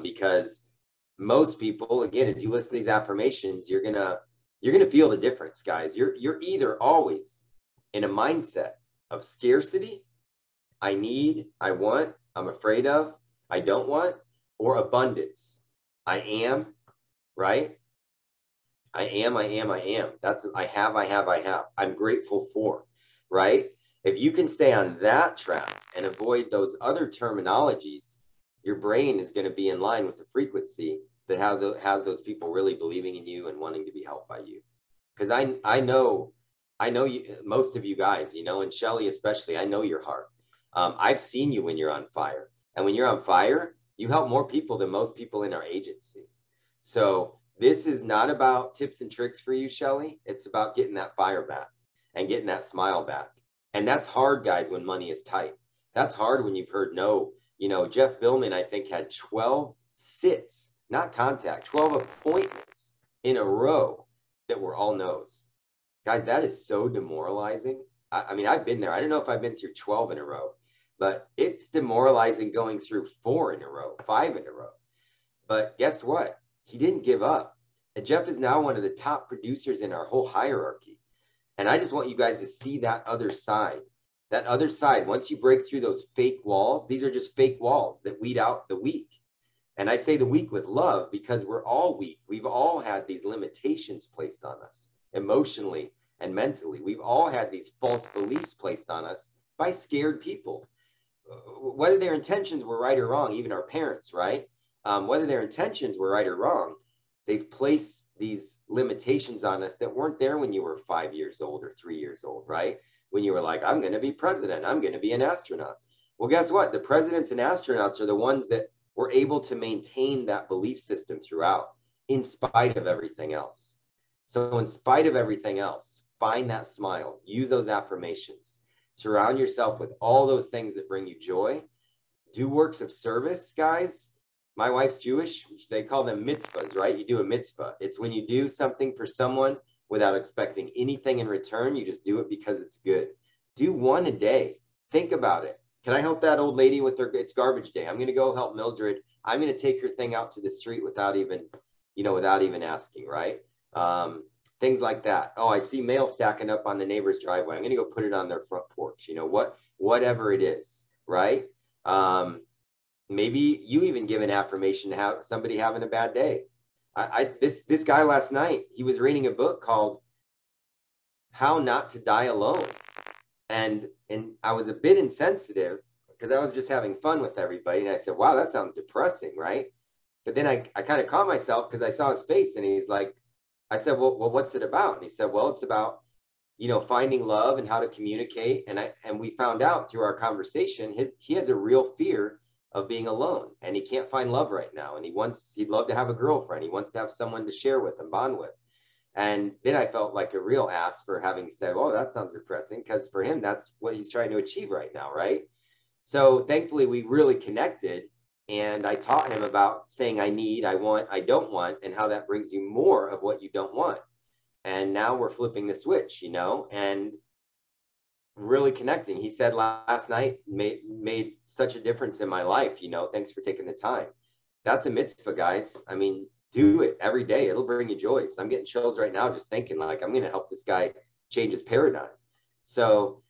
because most people, again, as you listen to these affirmations, you're gonna feel the difference, guys. You're either always in a mindset of scarcity, I need, I want, I'm afraid of, I don't want, or abundance. I am, right? I am. That's I have. I'm grateful for, right? If you can stay on that track and avoid those other terminologies, your brain is going to be in line with the frequency that has those people really believing in you and wanting to be helped by you. Because I know you, most of you guys, you know, and Shelly especially, I know your heart. I've seen you when you're on fire, and when you're on fire, you help more people than most people in our agency. So this is not about tips and tricks for you, Shelly. It's about getting that fire back and getting that smile back. And that's hard, guys, when money is tight. That's hard when you've heard no. You know, Jeff Billman, I think, had 12 sits, not contact, 12 appointments in a row that were all no's. Guys, that is so demoralizing. I mean, I've been there. I don't know if I've been through 12 in a row, but it's demoralizing going through 4 in a row, 5 in a row. But guess what? He didn't give up. And Jeff is now one of the top producers in our whole hierarchy. And I just want you guys to see that other side. That other side, once you break through those fake walls, these are just fake walls that weed out the weak. And I say the weak with love because we're all weak. We've all had these limitations placed on us emotionally and mentally. We've all had these false beliefs placed on us by scared people. Whether their intentions were right or wrong, even our parents, right? Whether their intentions were right or wrong, they've placed these limitations on us that weren't there when you were 5 years old or 3 years old, right? When you were like, I'm going to be president, I'm going to be an astronaut. Well, guess what? The presidents and astronauts are the ones that were able to maintain that belief system throughout. in spite of everything else. So in spite of everything else, find that smile, use those affirmations, surround yourself with all those things that bring you joy. Do works of service, guys. My wife's Jewish. They call them mitzvahs, right? You do a mitzvah. It's when you do something for someone without expecting anything in return. You just do it because it's good. Do one a day. Think about it. Can I help that old lady with her, it's garbage day. I'm going to go help Mildred. I'm going to take her thing out to the street without even, without even asking, right? Things like that. Oh, I see mail stacking up on the neighbor's driveway. I'm going to go put it on their front porch. Whatever it is, right? Maybe you even give an affirmation to have somebody having a bad day. This guy last night, he was reading a book called How Not to Die Alone. And I was a bit insensitive because I was just having fun with everybody. And I said, wow, that sounds depressing, right? But then I kind of caught myself because I saw his face and he's like, I said, well, what's it about? And he said, well, it's about, finding love and how to communicate. And we found out through our conversation, he has a real fear of being alone and he can't find love right now. And he'd love to have a girlfriend. He wants to have someone to share with and bond with. And then I felt like a real ass for having said, oh, that sounds depressing, because for him, that's what he's trying to achieve right now, right? So thankfully, we really connected. And I taught him about saying I need, I want, I don't want, and how that brings you more of what you don't want. And now we're flipping the switch, and really connecting. He said last night made such a difference in my life, thanks for taking the time. That's a mitzvah, guys. I mean, do it every day. It'll bring you joy. So I'm getting chills right now just thinking like I'm going to help this guy change his paradigm. So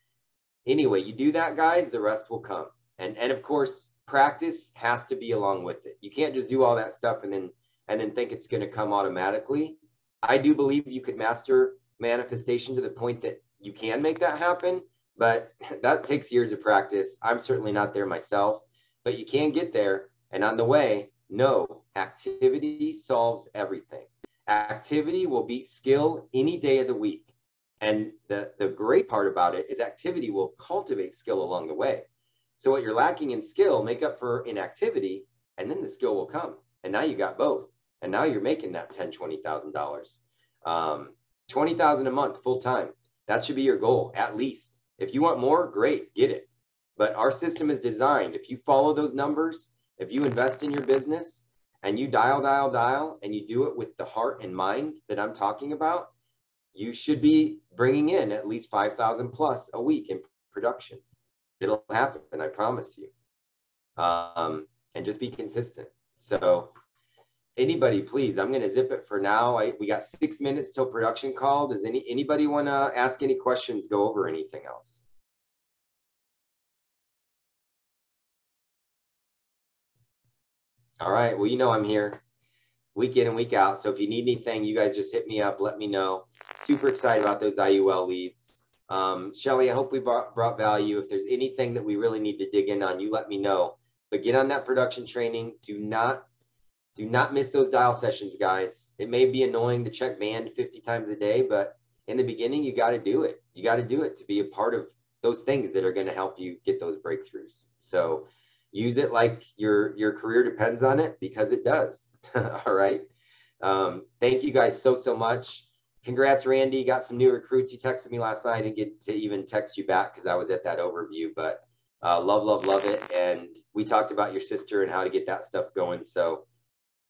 anyway, you do that, guys, the rest will come. And of course, practice has to be along with it. You can't just do all that stuff and then think it's going to come automatically. I do believe you could master manifestation to the point that you can make that happen, but that takes years of practice. I'm certainly not there myself, but you can get there. And on the way, no, activity solves everything. Activity will beat skill any day of the week. And the great part about it is activity will cultivate skill along the way. So what you're lacking in skill, make up for in activity, and then the skill will come. And now you got both. And now you're making that $10,000, $20,000. $20,000 a month full time. That should be your goal, at least. If you want more, great, get it. But our system is designed. If you follow those numbers, if you invest in your business and you dial, and you do it with the heart and mind that I'm talking about, you should be bringing in at least 5,000 plus a week in production. It'll happen, I promise you. And just be consistent. So anybody, please, I'm going to zip it for now. We got 6 minutes till production call. Does anybody want to ask any questions, go over anything else? All right. Well, I'm here week in and week out. So if you need anything, you guys just hit me up. Let me know. Super excited about those IUL leads. Shelly, I hope we brought value. If there's anything that we really need to dig in on, you let me know. But get on that production training. Do not miss those dial sessions, guys. It may be annoying to check band 50 times a day, but in the beginning, you got to do it. You got to do it to be a part of those things that are going to help you get those breakthroughs. So use it like your career depends on it, because it does. All right. Thank you guys so much. Congrats, Randy. Got some new recruits. You texted me last night. I didn't get to even text you back because I was at that overview, but love it. And we talked about your sister and how to get that stuff going. So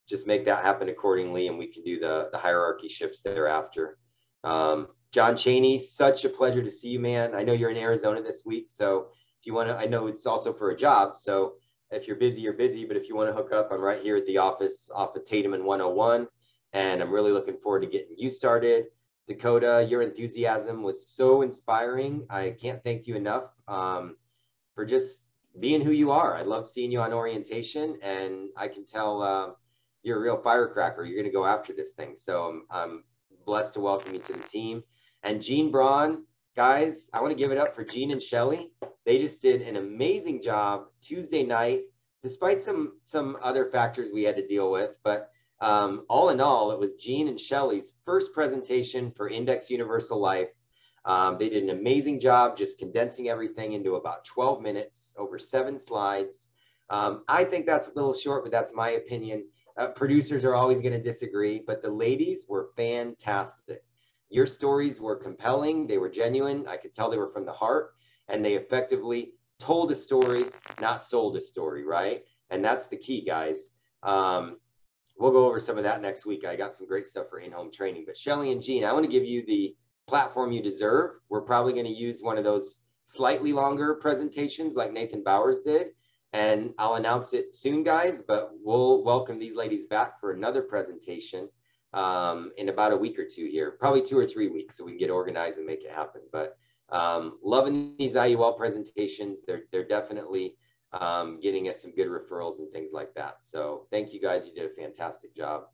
just make that happen accordingly, and we can do the hierarchy shifts thereafter. John Chaney, such a pleasure to see you, man. I know you're in Arizona this week, so if you want to, I know it's also for a job, so if you're busy, you're busy, but if you want to hook up, I'm right here at the office off of Tatum and 101, and I'm really looking forward to getting you started. Dakota, your enthusiasm was so inspiring. I can't thank you enough for just being who you are. I love seeing you on orientation, and I can tell you're a real firecracker. You're going to go after this thing. So I'm blessed to welcome you to the team. And Gene Braun, guys, I want to give it up for Gene and Shelly. They just did an amazing job Tuesday night, despite some other factors we had to deal with. But all in all, it was Gene and Shelly's first presentation for Index Universal Life. They did an amazing job just condensing everything into about 12 minutes over 7 slides. I think that's a little short, but that's my opinion. producers are always going to disagree, but the ladies were fantastic. Your stories were compelling. They were genuine. I could tell they were from the heart, and they effectively told a story, not sold a story, right? And that's the key, guys. We'll go over some of that next week. I got some great stuff for in-home training. But Shelly and Jean, I want to give you the platform you deserve. We're probably going to use one of those slightly longer presentations like Nathan Bowers did. And I'll announce it soon, guys, but we'll welcome these ladies back for another presentation in about a week or two here, probably 2 or 3 weeks, so we can get organized and make it happen. But loving these IUL presentations. They're definitely getting us some good referrals and things like that. So thank you guys. You did a fantastic job.